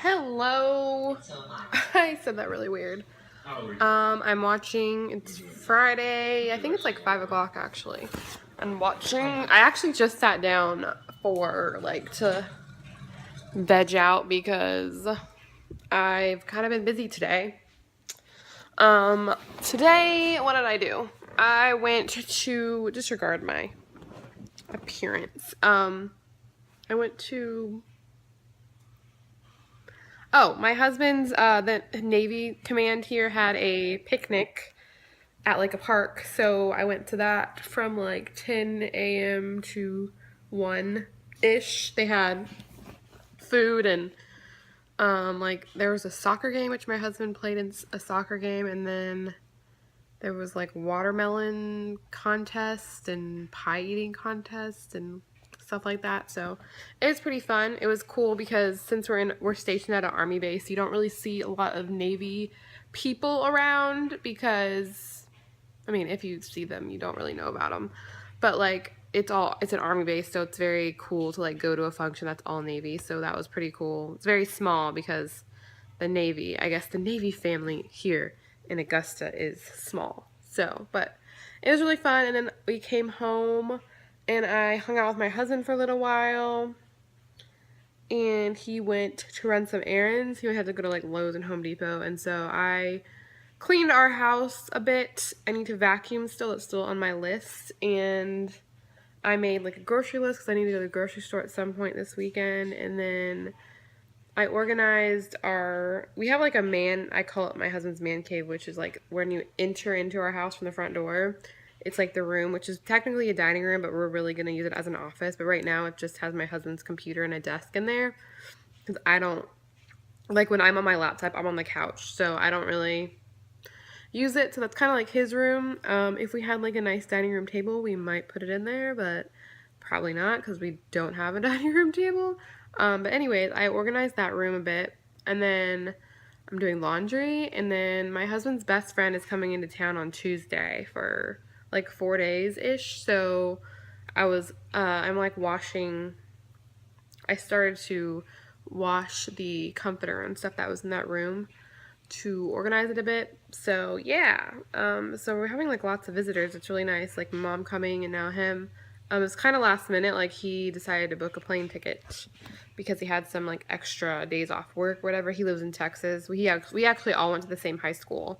Hello. I said that really weird. I'm watching, it's Friday, I think it's like 5 o'clock actually. I'm watching, I actually just sat down for to veg out because I've kind of been busy today. Today, what did I do? I went to, disregard my appearance. I went to, oh, my husband's, the Navy command here had a picnic at like a park, so I went to that from like 10 a.m. to 1-ish. They had food and like there was a soccer game, which my husband played in a soccer game, and then there was like watermelon contest and pie eating contest and stuff like that. So it was pretty fun. It was cool because since we're stationed at an army base, you don't really see a lot of Navy people around because, I mean, if you see them, you don't really know about them. But like it's an army base, so it's very cool to like go to a function that's all Navy. So that was pretty cool. It's very small because the Navy, I guess the Navy family here in Augusta is small. So, but it was really fun. And then we came home and I hung out with my husband for a little while. And he went to run some errands. He had to go to like Lowe's and Home Depot. And so I cleaned our house a bit. I need to vacuum still. It's still on my list. And I made like a grocery list because I need to go to the grocery store at some point this weekend. And then I organized we have like I call it my husband's man cave, which is like when you enter into our house from the front door. It's like the room, which is technically a dining room, but we're really going to use it as an office. But right now it just has my husband's computer and a desk in there. Because I don't, like when I'm on my laptop, I'm on the couch. So I don't really use it. So that's kind of like his room. If we had like a nice dining room table, we might put it in there, but probably not because we don't have a dining room table. But anyways, I organized that room a bit, and then I'm doing laundry, and then my husband's best friend is coming into town on Tuesday for like 4 days-ish, so I'm like I started to wash the comforter and stuff that was in that room to organize it a bit. So yeah, so we're having like lots of visitors. It's really nice, like mom coming and now him. It's kind of last minute, like he decided to book a plane ticket because he had some like extra days off work, whatever. He lives in Texas. We actually all went to the same high school.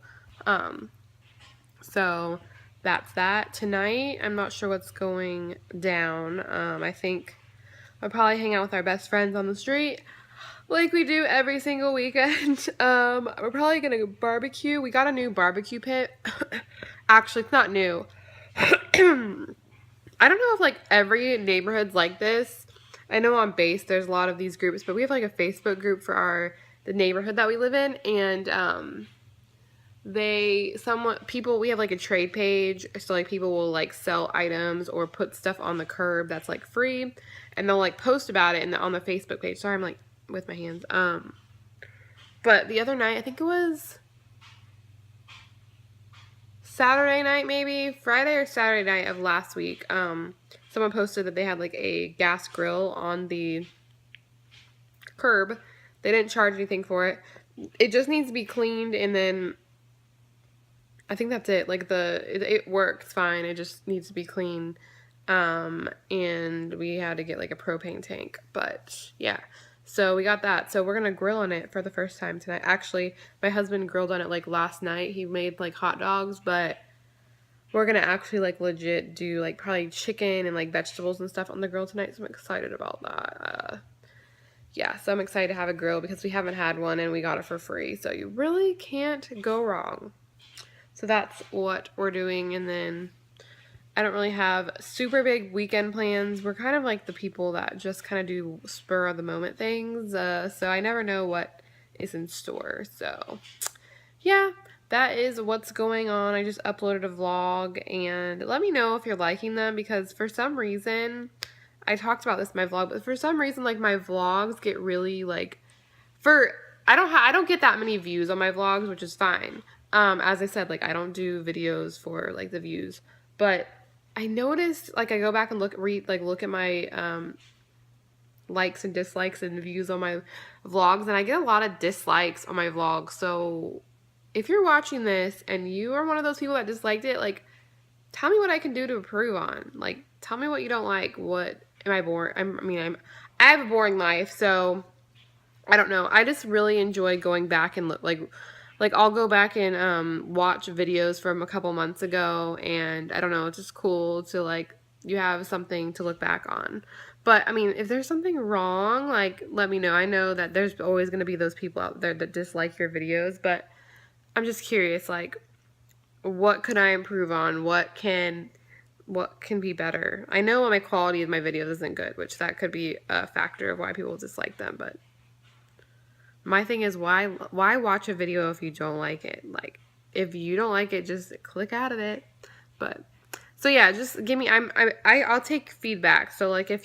So that's that. Tonight, I'm not sure what's going down. I think I'll probably hang out with our best friends on the street like we do every single weekend. We're probably gonna go barbecue. We got a new barbecue pit. Actually, it's not new. I don't know if like every neighborhood's like this. I know on base there's a lot of these groups, but we have like a Facebook group for the neighborhood that we live in, and we have like a trade page, so like people will like sell items or put stuff on the curb that's like free, and they'll like post about it on the Facebook page. Sorry, I'm like with my hands. But the other night, I think it was Saturday night, maybe Friday or Saturday night of last week, someone posted that they had like a gas grill on the curb. They didn't charge anything for it. It just needs to be cleaned, and then I think that's it. Like it works fine. It just needs to be clean. And we had to get like a propane tank, but yeah. So we got that. So we're gonna grill on it for the first time tonight. Actually, my husband grilled on it like last night. He made like hot dogs, but we're gonna actually like legit do like probably chicken and like vegetables and stuff on the grill tonight. So I'm excited about that. Yeah, so I'm excited to have a grill because we haven't had one and we got it for free. So you really can't go wrong. So that's what we're doing, and then I don't really have super big weekend plans. We're kind of like the people that just kind of do spur of the moment things. So I never know what is in store. So yeah, that is what's going on. I just uploaded a vlog, and let me know if you're liking them because for some reason, I talked about this in my vlog, but for some reason like my vlogs get really like I don't get that many views on my vlogs, which is fine. As I said, like I don't do videos for like the views, but I noticed, like, I go back and look at my likes and dislikes and views on my vlogs, and I get a lot of dislikes on my vlogs. So if you're watching this and you are one of those people that disliked it, like, tell me what I can do to improve on. Like, tell me what you don't like. What am I boring? I have a boring life, so I don't know. I just really enjoy going back and look, like I'll go back and watch videos from a couple months ago, and I don't know, it's just cool to, like, you have something to look back on. But I mean, if there's something wrong, like, let me know. I know that there's always going to be those people out there that dislike your videos, but I'm just curious, like, what could I improve on? What can be better? I know my quality of my videos isn't good, which that could be a factor of why people dislike them, but my thing is, why watch a video if you don't like it? Like, if you don't like it, just click out of it. But so yeah, just give me. I'll take feedback. So like, if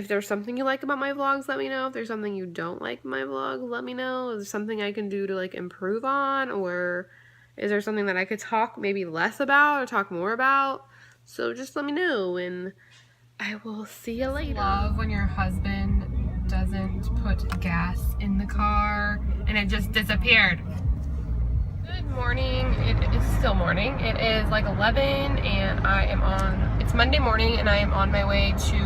there's something you like about my vlogs, let me know. If there's something you don't like my vlog, let me know. Is there something I can do to, like, improve on, or is there something that I could talk maybe less about or talk more about? So just let me know, and I will see you later. Love when your husband doesn't put gas in the car and it just disappeared. Good morning. It is still morning. It is like 11 and it's Monday morning and I am on my way to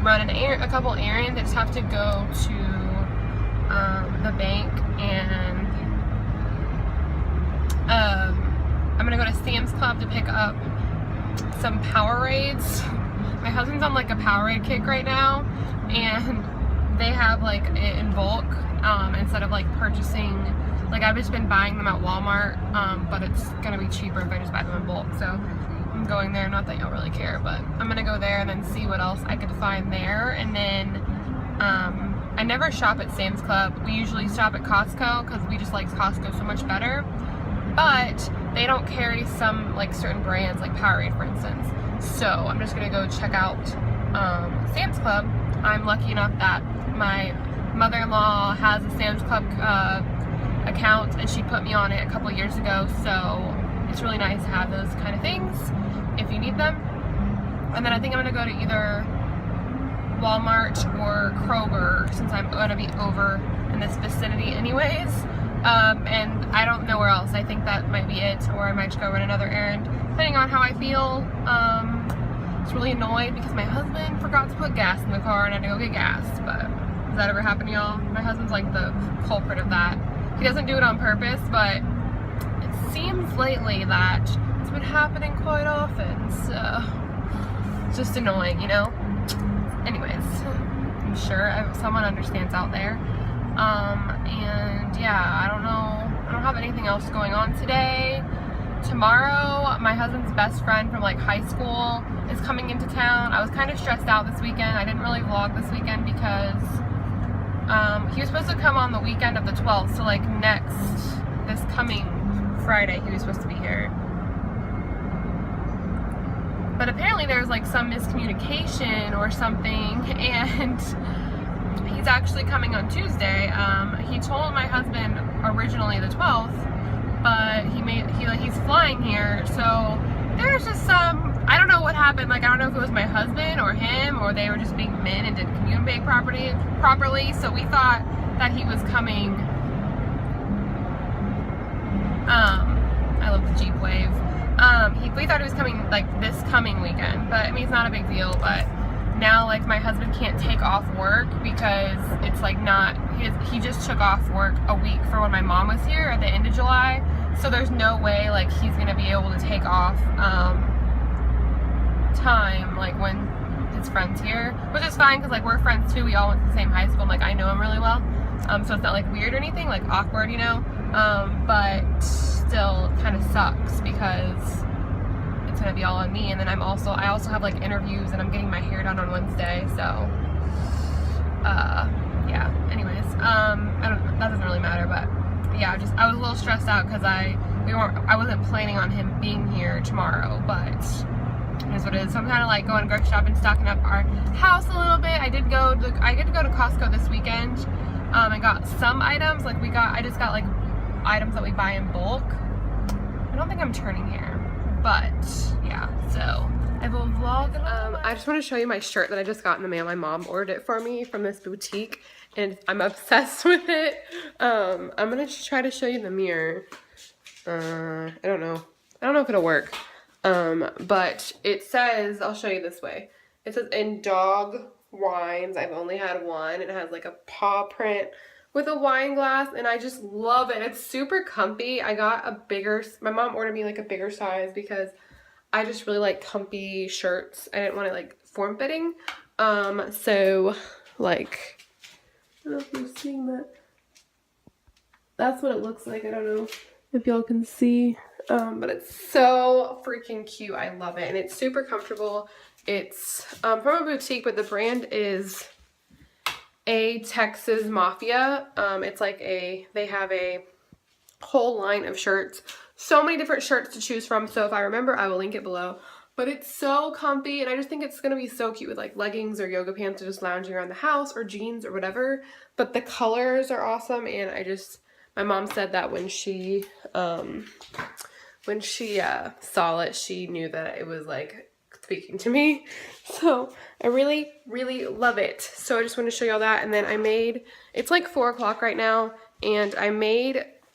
run a couple errands. I just have to go to the bank, and I'm gonna go to Sam's Club to pick up some Powerades. My husband's on like a Powerade kick right now, and they have like it in bulk instead of like purchasing. Like, I've just been buying them at Walmart, but it's gonna be cheaper if I just buy them in bulk. So I'm going there. Not that y'all really care, but I'm gonna go there and then see what else I could find there. And then I never shop at Sam's Club. We usually shop at Costco because we just like Costco so much better. But they don't carry some like certain brands, like Powerade for instance. So I'm just gonna go check out Sam's Club. I'm lucky enough that my mother-in-law has a Sam's Club account, and she put me on it a couple years ago, so it's really nice to have those kind of things if you need them. And then I think I'm gonna go to either Walmart or Kroger, since I'm gonna be over in this vicinity anyways. And I don't know where else. I think that might be it, or I might just go run another errand, depending on how I feel. It's really annoyed because my husband forgot to put gas in the car and I had to go get gas. But does that ever happen to y'all? My husband's like the culprit of that. He doesn't do it on purpose, but it seems lately that it's been happening quite often. So it's just annoying, you know? Anyways, I'm sure someone understands out there. And yeah, I don't know. I don't have anything else going on today. Tomorrow, my husband's best friend from like high school is coming into town. I was kind of stressed out this weekend. I didn't really vlog this weekend because he was supposed to come on the weekend of the 12th. So like this coming Friday, he was supposed to be here. But apparently there's like some miscommunication or something, and he's actually coming on Tuesday. He told my husband originally the 12th, but he's flying here, so there's just I don't know what happened. Like, I don't know if it was my husband or him, or they were just being men and didn't communicate properly. So we thought that he was coming. I love the Jeep Wave. We thought he was coming like this coming weekend, but I mean, it's not a big deal. But now, like, my husband can't take off work because it's like he just took off work a week for when my mom was here at the end of July. So there's no way like he's gonna be able to take off time like when his friend's here, which is fine because like we're friends too. We all went to the same high school and like I know him really well, so it's not like weird or anything, like awkward, you know. But still kind of sucks because it's gonna be all on me. And then I also have like interviews and I'm getting my hair done on Wednesday, so yeah, anyways, that doesn't really matter. But yeah, I was a little stressed out because I wasn't planning on him being here tomorrow, but it is what it is. So I'm kind of like going grocery shopping, stocking up our house a little bit. I get to go to Costco this weekend. I got some items, like I just got like items that we buy in bulk. I don't think I'm turning here, but yeah, so I just want to show you my shirt that I just got in the mail. My mom ordered it for me from this boutique, and I'm obsessed with it. I'm gonna try to show you the mirror. I don't know if it'll work. But it says, I'll show you this way. It says in dog wines. I've only had one. It has like a paw print with a wine glass, and I just love it. It's super comfy. I got a bigger, my mom ordered me like a bigger size because I just really like comfy shirts. I didn't want it like form-fitting. So like, I don't know if you're seeing that. That's what it looks like. I don't know if y'all can see. But it's so freaking cute. I love it. And it's super comfortable. It's from a boutique, but the brand is A Texas Mafia. It's like they have a whole line of shirts. So many different shirts to choose from. So if I remember, I will link it below. But it's so comfy, and I just think it's going to be so cute with like leggings or yoga pants or just lounging around the house or jeans or whatever. But the colors are awesome, and my mom said that when she saw it, she knew that it was like speaking to me. So I really, really love it. So I just want to show y'all that. And then it's like 4 o'clock right now, and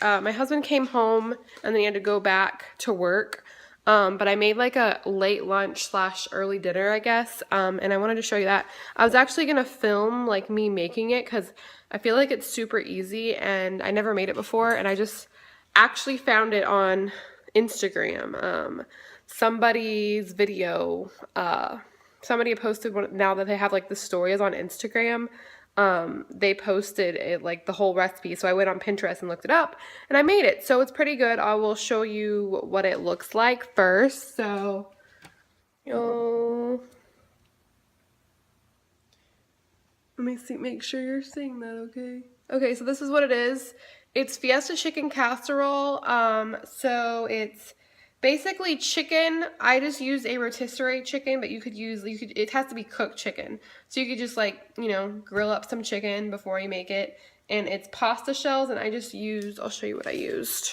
my husband came home and then he had to go back to work. But I made like a late lunch / early dinner, I guess. And I wanted to show you that. I was actually going to film like me making it because I feel like it's super easy and I never made it before. And I just actually found it on Instagram. Somebody's video, somebody posted one, now that they have like the stories on Instagram. They posted it, like the whole recipe. So I went on Pinterest and looked it up and I made it. So it's pretty good. I will show you what it looks like first. So, let me see, make sure you're seeing that, okay? Okay, so this is what it is. It's Fiesta chicken casserole. So it's basically chicken. I just used a rotisserie chicken, but it has to be cooked chicken. So you could just like, grill up some chicken before you make it. And it's pasta shells, and I'll show you what I used.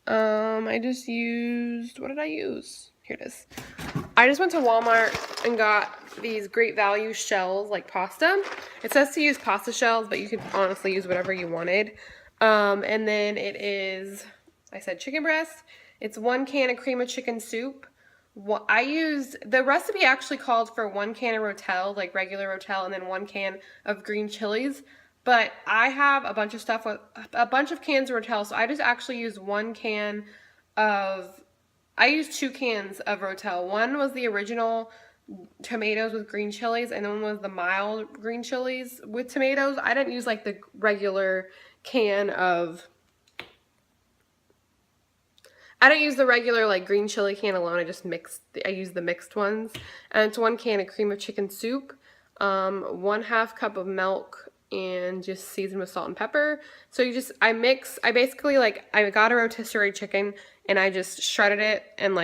What did I use? Here it is. I just went to Walmart and got these Great Value shells, like pasta. It says to use pasta shells, but you could honestly use whatever you wanted. And then it is, I said chicken breast. It's 1 can of cream of chicken soup. The recipe actually called for 1 can of Rotel, like regular Rotel, and then 1 can of green chilies. But I have a bunch of stuff with a bunch of cans of Rotel, so I just actually used 1 can of, I used 2 cans of Rotel. One was the original tomatoes with green chilies, and one was the mild green chilies with tomatoes. I didn't use like the regular can of, I didn't use the regular like green chili can alone. I used the mixed ones. And it's 1 can of cream of chicken soup, 1/2 cup of milk, and just seasoned with salt and pepper. So I basically I got a rotisserie chicken and I just shredded it and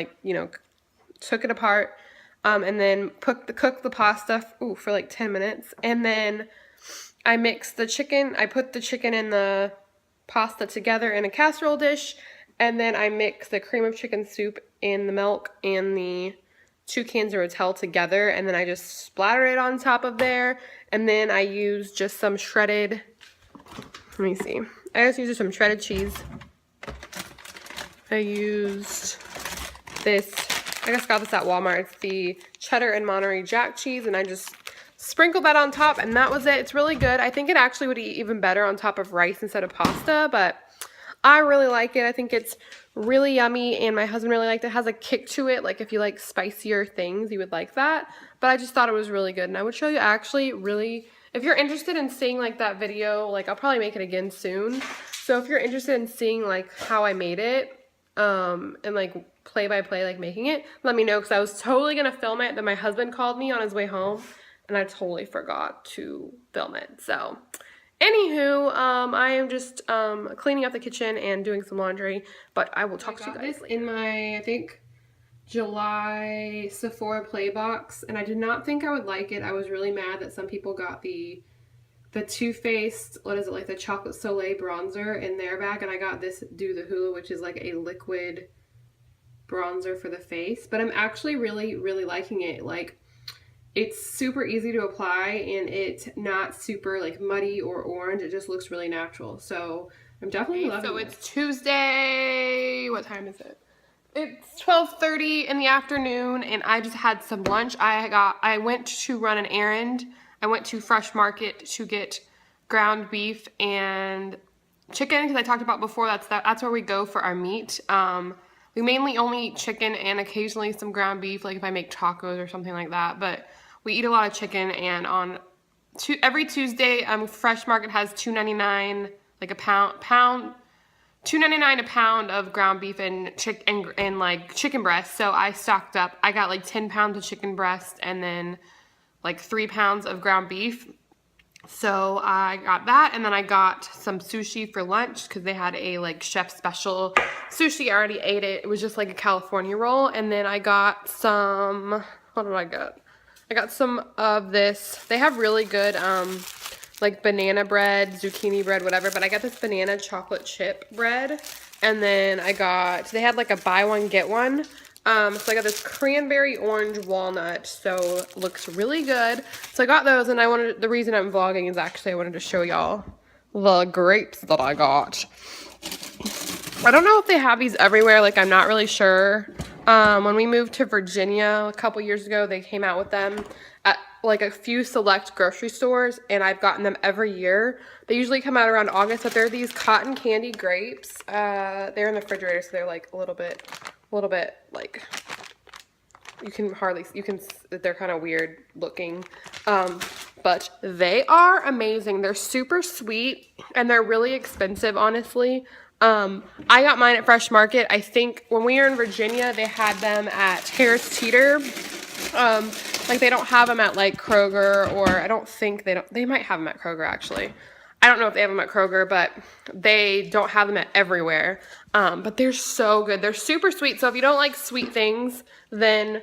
took it apart, and then cooked the pasta for like 10 minutes. And then I mixed the chicken. I put the chicken and the pasta together in a casserole dish, and then I mixed the cream of chicken soup and the milk and the 2 cans of Rotel together, and then I just splattered it on top of there. And then I used just some shredded, I just used some shredded cheese. I used this, I just got this at Walmart. It's the cheddar and Monterey Jack cheese, and I just sprinkled that on top, and that was it. It's really good. I think it actually would eat even better on top of rice instead of pasta, but I really like it. I think it's really yummy, and my husband really liked it. It has a kick to it. Like if you like spicier things, you would like that. But I just thought it was really good, and I would show you actually really, if you're interested in seeing like that video, like I'll probably make it again soon. So if you're interested in seeing like how I made it, and like play by play, like making it, let me know, because I was totally gonna film it. Then my husband called me on his way home, and I totally forgot to film it. So anywho, I am just cleaning up the kitchen and doing some laundry, but I will talk to you guys later. In my, I think, July Sephora Play box, and I did not think I would like it. I was really mad that some people got the Too Faced, what is it, like the Chocolate Soleil bronzer in their bag, and I got this Do the Hula, which is like a liquid bronzer for the face, but I'm actually really, really liking it. Like, it's super easy to apply, and it's not super like muddy or orange. It just looks really natural. So I'm definitely loving it. So it's Tuesday. What time is it? It's 12:30 in the afternoon, and I just had some lunch. I went to run an errand. I went to Fresh Market to get ground beef and chicken, because I talked about before, that's where we go for our meat. We mainly only eat chicken and occasionally some ground beef, like if I make tacos or something like that, but we eat a lot of chicken. And every Tuesday, Fresh Market has $2.99, like a pound $2.99 a pound of ground beef and like chicken breast. So I stocked up. I got like 10 pounds of chicken breast and then like 3 pounds of ground beef. So I got that, and then I got some sushi for lunch because they had a like chef special sushi. I already ate it. It was just like a California roll. And then I got some, what did I get? I got some of this. They have really good like banana bread, zucchini bread, whatever, but I got this banana chocolate chip bread. And then they had like a buy one get one. So I got this cranberry orange walnut, so it looks really good. So I got those, and the reason I'm vlogging is actually I wanted to show y'all the grapes that I got. I don't know if they have these everywhere, like I'm not really sure. When we moved to Virginia a couple years ago, they came out with them at like a few select grocery stores, and I've gotten them every year. They usually come out around August, but they're these cotton candy grapes. They're in the refrigerator, so they're like a little bit like, they're kind of weird looking, but they are amazing. They're super sweet, and they're really expensive, honestly. I got mine at Fresh Market. I think when we were in Virginia, they had them at Harris Teeter. Like they don't have them at like Kroger, or I don't think they might have them at Kroger actually. I don't know if they have them at Kroger, but they don't have them at everywhere. But they're so good. They're super sweet. So if you don't like sweet things, then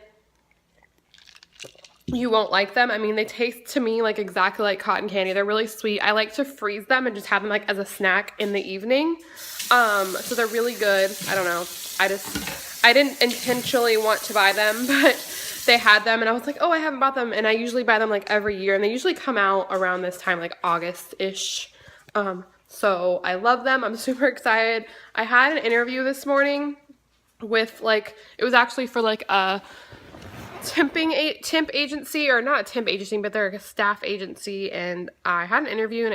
you won't like them. I mean, they taste to me like exactly like cotton candy. They're really sweet. I like to freeze them and just have them like as a snack in the evening. So they're really good. I don't know. I didn't intentionally want to buy them, but they had them, and I was like, oh, I haven't bought them. And I usually buy them like every year, and they usually come out around this time, like August-ish. So I love them. I'm super excited. I had an interview this morning with it was actually for like a temp agency, or not a temp agency, but they're a staff agency, and I had an interview, and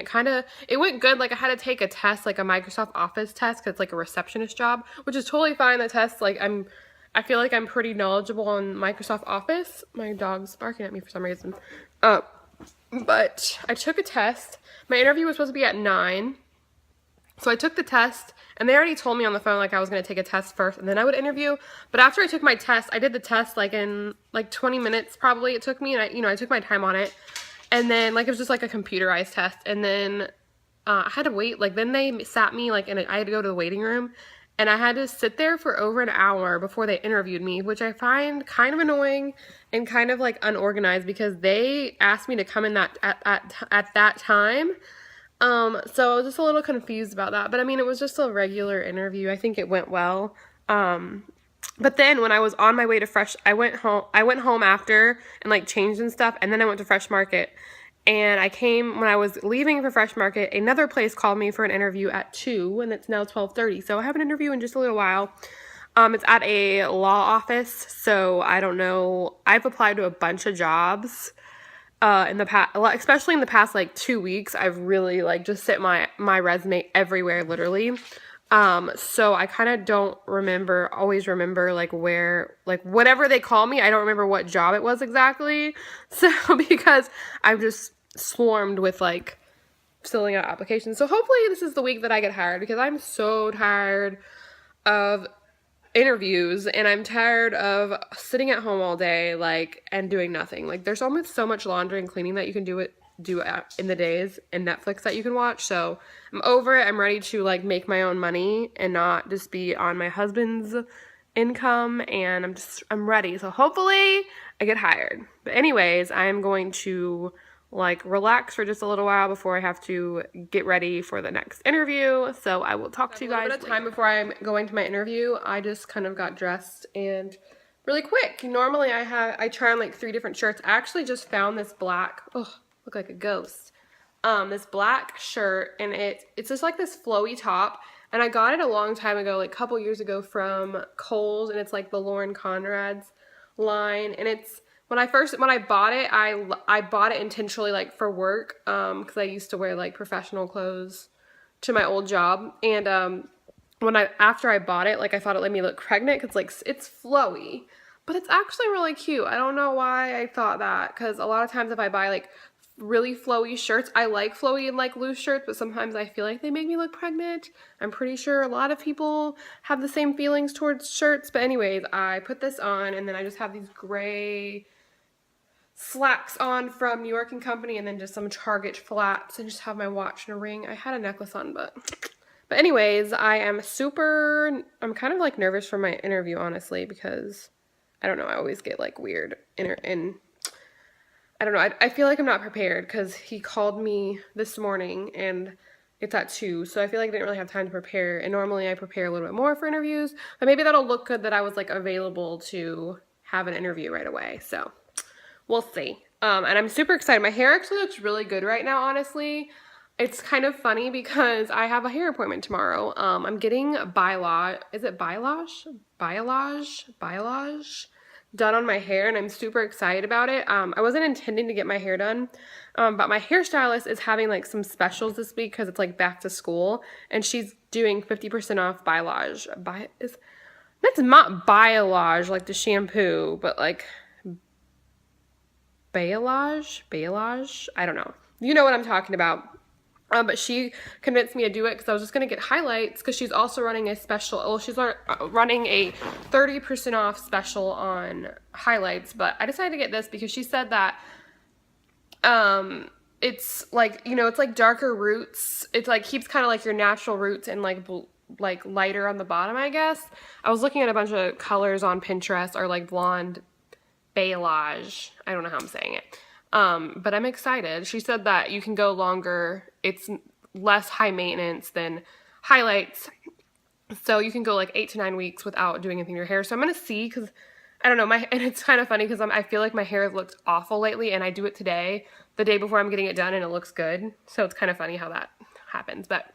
it went good. Like I had to take a test, like a Microsoft Office test, because it's like a receptionist job, which is totally fine. The test, like I feel like I'm pretty knowledgeable on Microsoft Office. My dog's barking at me for some reason. But I took a test. My interview was supposed to be at 9. So I took the test, and they already told me on the phone like I was going to take a test first and then I would interview. But after I took my test, I did the test like in like 20 minutes probably it took me, and I took my time on it. And then like it was just like a computerized test, and then I had to wait. Like then they sat me like I had to go to the waiting room, and I had to sit there for over an hour before they interviewed me, which I find kind of annoying and kind of like unorganized, because they asked me to come in at that time. So I was just a little confused about that, but I mean, it was just a regular interview. I think it went well. But then when I was on my way to I went home after and like changed and stuff. And then I went to Fresh Market, and when I was leaving for Fresh Market, another place called me for an interview at 2, and it's now 12:30. So I have an interview in just a little while. It's at a law office. So I don't know. I've applied to a bunch of jobs. In the past, especially in the past like 2 weeks, I've really like just sent my resume everywhere, literally. So I kind of don't always remember like where, like whatever they call me, I don't remember what job it was exactly. So because I've just swarmed with like filling out applications. So hopefully this is the week that I get hired, because I'm so tired of interviews, and I'm tired of sitting at home all day and doing nothing. Like there's almost so much laundry and cleaning that you can do in the days, and Netflix that you can watch. So I'm over it. I'm ready to like make my own money and not just be on my husband's income, and I'm ready. So hopefully I get hired. But anyways, I am going to like relax for just a little while before I have to get ready for the next interview. So I will talk to you guys. A little bit of time before I'm going to my interview, I just kind of got dressed and really quick. Normally I try on like 3 different shirts. I actually just found this black, oh, look like a ghost. This black shirt, and it's just like this flowy top, and I got it a long time ago, like a couple years ago from Kohl's, and it's like the Lauren Conrad's line, and it's when I bought it, I bought it intentionally like for work, because I used to wear like professional clothes to my old job, and after I bought it, like I thought it made me look pregnant because like it's flowy, but it's actually really cute. I don't know why I thought that, because a lot of times if I buy like really flowy shirts, I like flowy and like loose shirts, but sometimes I feel like they make me look pregnant. I'm pretty sure a lot of people have the same feelings towards shirts, but anyways, I put this on, and then I just have these gray slacks on from New York & Company, and then just some Target flats, and just have my watch and a ring. I had a necklace on, but anyways, I'm kind of like nervous for my interview, honestly, because I don't know, I always get like weird I don't know, I feel like I'm not prepared because he called me this morning and it's at 2, so I feel like I didn't really have time to prepare, and normally I prepare a little bit more for interviews, but maybe that'll look good that I was like available to have an interview right away, so we'll see. And I'm super excited. My hair actually looks really good right now, honestly. It's kind of funny because I have a hair appointment tomorrow. I'm getting balayage done on my hair, and I'm super excited about it. I wasn't intending to get my hair done, but my hairstylist is having like some specials this week because it's like back to school, and she's doing 50% off balayage. That's not balayage like the shampoo, but like balayage, I don't know. You know what I'm talking about. But she convinced me to do it because I was just going to get highlights, because she's also running a special, well, she's running a 30% off special on highlights, but I decided to get this because she said that it's like, you know, it's like darker roots. It's like keeps kind of like your natural roots and like lighter on the bottom, I guess. I was looking at a bunch of colors on Pinterest, or like blonde balayage. I don't know how I'm saying it. But I'm excited. She said that you can go longer. It's less high maintenance than highlights. So you can go like 8 to 9 weeks without doing anything to your hair. So I'm going to see, because I don't know, and it's kind of funny because I feel like my hair has looked awful lately, and I do it today, the day before I'm getting it done, and it looks good. So it's kind of funny how that happens. But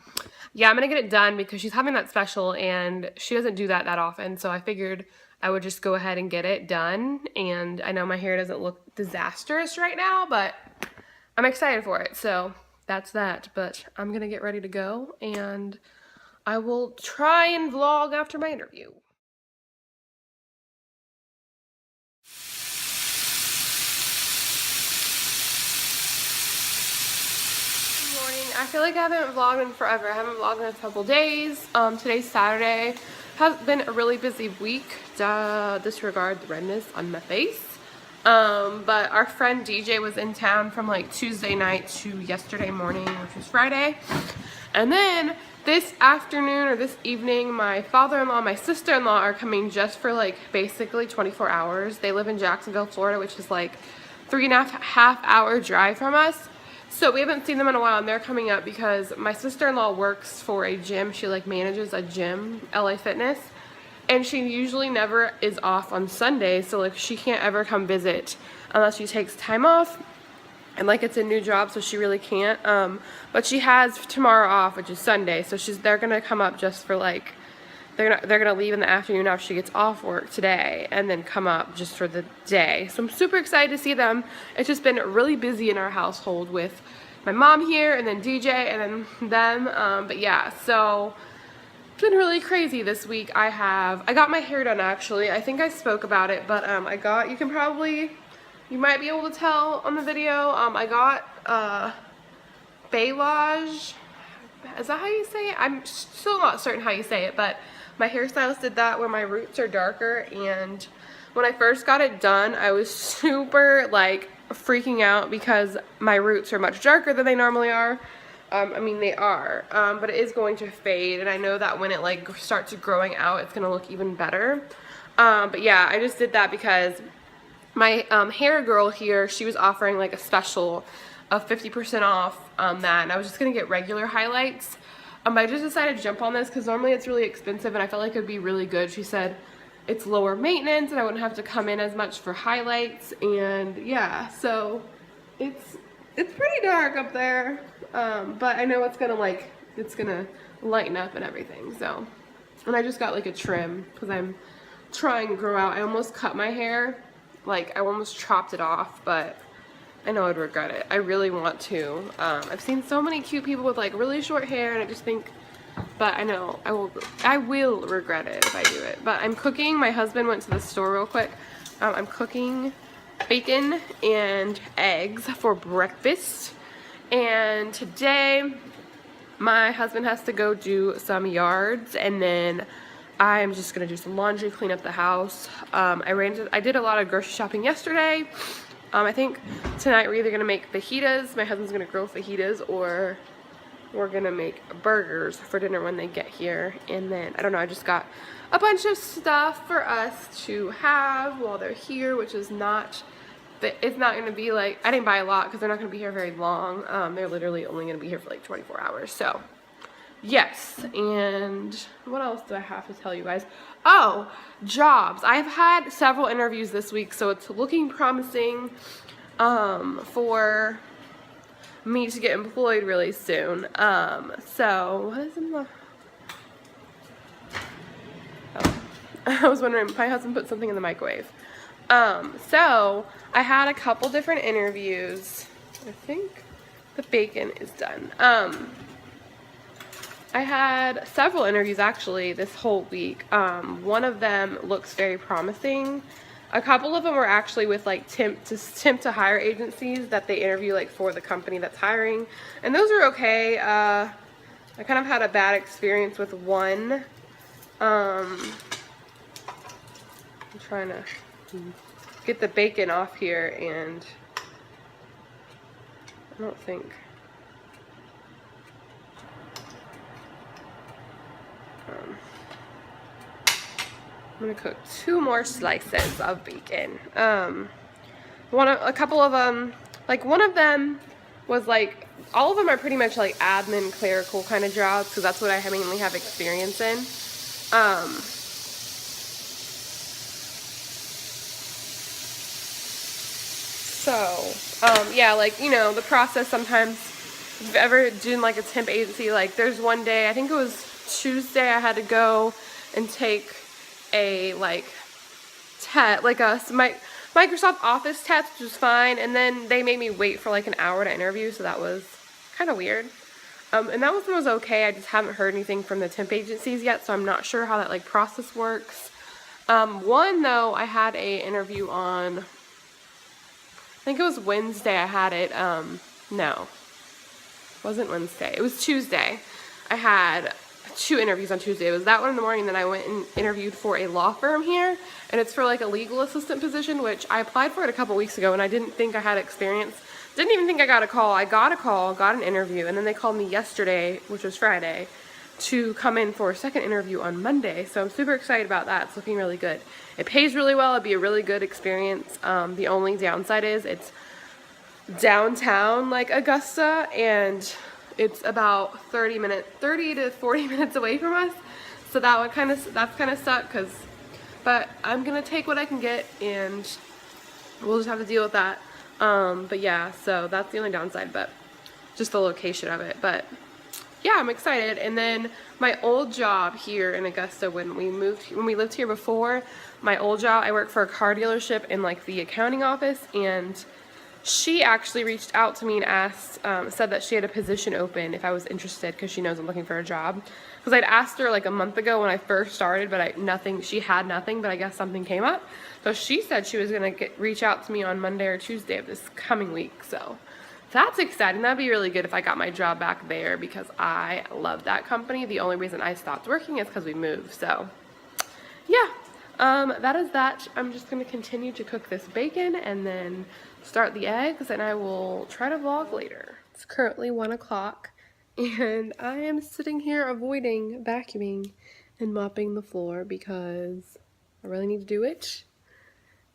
yeah, I'm going to get it done because she's having that special, and she doesn't do that often. So I figured I would just go ahead and get it done. And I know my hair doesn't look disastrous right now, but I'm excited for it. So that's that. But I'm going to get ready to go, and I will try and vlog after my interview. Good morning. I feel like I haven't vlogged in forever. I haven't vlogged in a couple days. Today's Saturday. Has been a really busy week. Disregard the redness on my face. But our friend DJ was in town from like Tuesday night to yesterday morning, which was Friday. And then this afternoon or this evening, my father-in-law, my sister-in-law are coming just for like basically 24 hours. They live in Jacksonville, Florida, which is like 3.5 hour drive from us. So we haven't seen them in a while, and they're coming up because my sister-in-law works for a gym. She like manages a gym, LA Fitness, and she usually never is off on Sunday, so like she can't ever come visit unless she takes time off, and like it's a new job, so she really can't. But she has tomorrow off, which is Sunday, so they're gonna come up just for like, they're gonna leave in the afternoon after she gets off work today, and then come up just for the day. So I'm super excited to see them. It's just been really busy in our household with my mom here, and then DJ, and then them. But yeah, so it's been really crazy this week. I got my hair done, actually. I think I spoke about it, but you might be able to tell on the video. I got balayage. Is that how you say it? I'm still not certain how you say it, but my hairstylist did that where my roots are darker, and when I first got it done, I was super like freaking out because my roots are much darker than they normally are. I mean, they are, but it is going to fade, and I know that when it like starts growing out, it's gonna look even better. But yeah, I just did that because my hair girl here, she was offering like a special of 50% off that, and I was just gonna get regular highlights. But I just decided to jump on this because normally it's really expensive, and I felt like it would be really good. She said it's lower maintenance and I wouldn't have to come in as much for highlights, and yeah, so it's pretty dark up there, but I know it's gonna lighten up and everything. So, and I just got like a trim because I'm trying to grow out. I almost cut my hair, like I almost chopped it off, but I know I'd regret it. I really want to. I've seen so many cute people with like really short hair, and I just think, but I know I will regret it if I do it. But I'm cooking. My husband went to the store real quick. I'm cooking bacon and eggs for breakfast, and today my husband has to go do some yards, and then I'm just gonna do some laundry, clean up the house. I did a lot of grocery shopping yesterday. I think tonight we're either gonna make fajitas, my husband's gonna grill fajitas, or we're gonna make burgers for dinner when they get here. And then, I don't know, I just got a bunch of stuff for us to have while they're here, which is not, it's not gonna be like, I didn't buy a lot because they're not gonna be here very long. They're literally only gonna be here for like 24 hours, so. Yes, and what else do I have to tell you guys? Oh, jobs. I've had several interviews this week, so it's looking promising for me to get employed really soon. So, what is in the... Oh, I was wondering, my husband put something in the microwave. So, I had a couple different interviews. I think the bacon is done. I had several interviews actually this whole week. One of them looks very promising. A couple of them were actually with like temp to hire agencies that they interview like for the company that's hiring, and those are okay. I kind of had a bad experience with one. I'm trying to get the bacon off here, and I don't think. I'm gonna cook 2 more slices of bacon. A couple of them, like one of them was like, all of them are pretty much like admin, clerical kind of jobs, because that's what I mainly have experience in. Yeah, like, you know, the process sometimes, if you've ever done like a temp agency, like there's one day, I think it was Tuesday, I had to go and take a like Microsoft Office test, which was fine, and then they made me wait for like an hour to interview, so that was kind of weird. And that one was okay. I just haven't heard anything from the temp agencies yet, so I'm not sure how that like process works. One though, I had a interview on, I think it was Wednesday. I had it. No, it wasn't Wednesday. It was Tuesday. I had 2 interviews on Tuesday. It was that one in the morning, then I went and interviewed for a law firm here, and it's for like a legal assistant position, which I applied for it a couple weeks ago, and I didn't think I had experience. Didn't even think I got a call. I got a call, got an interview, and then they called me yesterday, which was Friday, to come in for a second interview on Monday. So I'm super excited about that. It's looking really good. It pays really well. It'd be a really good experience. The only downside is it's downtown like Augusta, and it's about 30 to 40 minutes away from us, so that's kind of suck, but I'm gonna take what I can get, and we'll just have to deal with that. But yeah, so that's the only downside, but just the location of it. But yeah, I'm excited. And then my old job here in Augusta, when we lived here before, my old job, I worked for a car dealership in like the accounting office, and she actually reached out to me and asked, said that she had a position open if I was interested, because she knows I'm looking for a job. Because I'd asked her like a month ago when I first started, but she had nothing, but I guess something came up. So she said she was gonna reach out to me on Monday or Tuesday of this coming week. So that's exciting. That'd be really good if I got my job back there, because I love that company. The only reason I stopped working is because we moved. So yeah. That is that. I'm just going to continue to cook this bacon and then start the eggs, and I will try to vlog later. It's currently 1 o'clock, and I am sitting here avoiding vacuuming and mopping the floor because I really need to do it.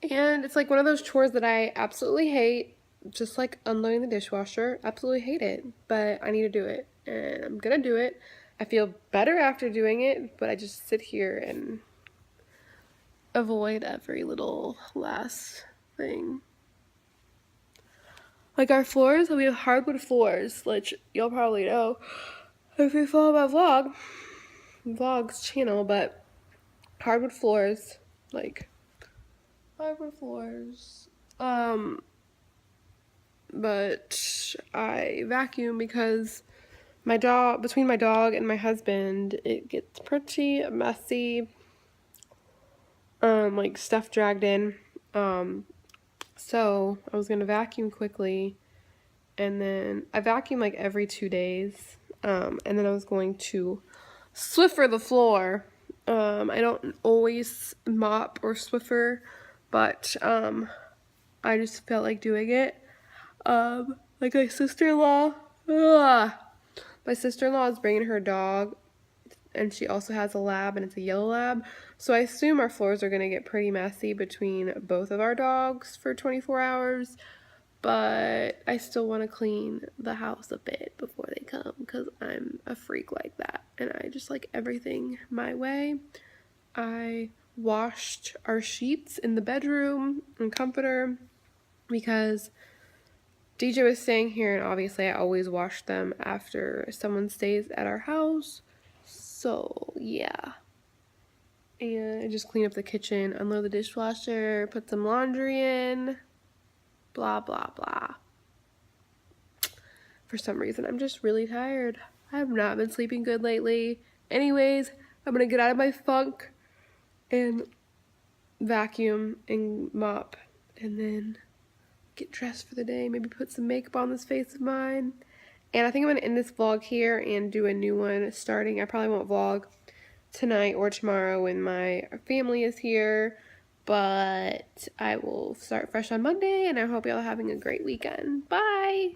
And it's like one of those chores that I absolutely hate, just like unloading the dishwasher. Absolutely hate it, but I need to do it, and I'm gonna do it. I feel better after doing it, but I just sit here and avoid every little last thing. Like our floors, we have hardwood floors, which you'll probably know if you follow my vlogs channel, but hardwood floors, like hardwood floors. But I vacuum because between my dog and my husband, it gets pretty messy. Like stuff dragged in. So I was gonna vacuum quickly, and then I vacuum like every 2 days. And then I was going to Swiffer the floor. I don't always mop or Swiffer, but I just felt like doing it. Like my sister-in-law. My sister-in-law is bringing her dog, and she also has a lab, and it's a yellow lab. So I assume our floors are gonna get pretty messy between both of our dogs for 24 hours. But I still want to clean the house a bit before they come because I'm a freak like that, and I just like everything my way. I washed our sheets in the bedroom and comforter because DJ was staying here, and obviously I always wash them after someone stays at our house. So yeah. And I just clean up the kitchen, unload the dishwasher, put some laundry in, blah blah blah. For some reason, I'm just really tired. I have not been sleeping good lately. Anyways, I'm gonna get out of my funk and vacuum and mop and then get dressed for the day. Maybe put some makeup on this face of mine. And I think I'm gonna end this vlog here and do a new one starting. I probably won't vlog tonight or tomorrow when my family is here, but I will start fresh on Monday, and I hope y'all are having a great weekend. Bye!